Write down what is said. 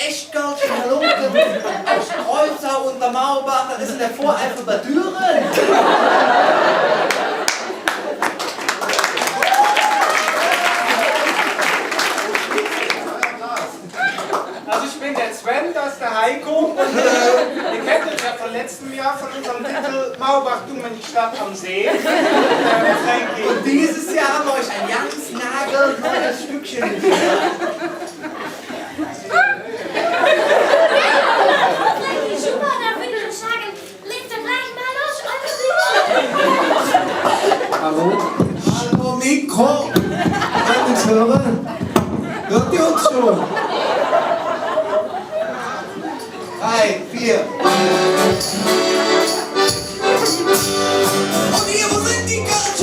Echtgeld, Schnalunken, aus Kreuzau und der Maubach, das ist in der Voreifer der Düren. Also ich bin der Sven, das ist der Heiko und ihr kennt uns ja von letztem Jahr von unserem Titel Maubach, du meine Stadt am See. Und dieses Jahr haben wir euch ein ganz nagelneues Stückchen mitgebracht. Super, dann würde ich sagen, legt doch gleich mal los, eure Bücher. Hallo? Hallo Mikro! Kann ich uns hören? Hört ihr uns schon? 3, 4. Und hier, wo sind die Karten?